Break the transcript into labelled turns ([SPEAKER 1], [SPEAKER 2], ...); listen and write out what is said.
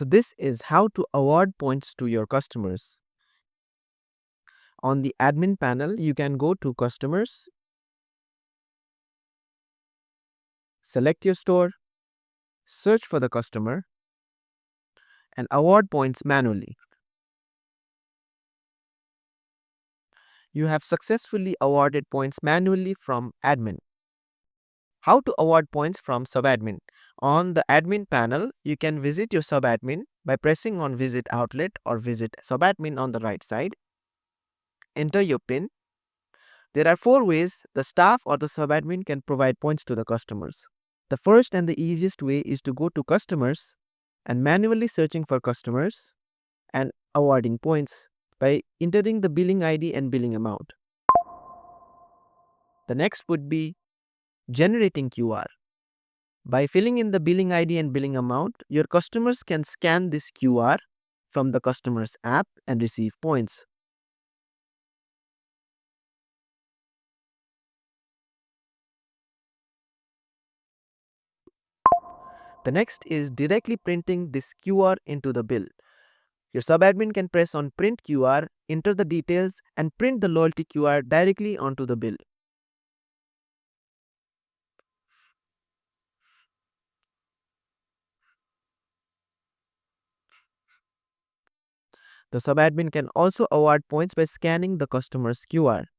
[SPEAKER 1] So this is how to award points to your customers. On the admin panel, you can go to customers, select your store, search for the customer, and award points manually. You have successfully awarded points manually from admin. How to award points from subadmin? On the admin panel, you can visit your subadmin by pressing on visit outlet or visit subadmin on the right side. Enter your PIN. There are 4 ways the staff or the subadmin can provide points to the customers. The first and the easiest way is to go to customers and manually searching for customers and awarding points by entering the billing ID and billing amount. The next would be generating QR. By filling in the billing ID and billing amount, your customers can scan this QR from the customer's app and receive points. The next is directly printing this QR into the bill. Your subadmin can press on print QR, enter the details, and print the loyalty QR directly onto the bill. The subadmin can also award points by scanning the customer's QR.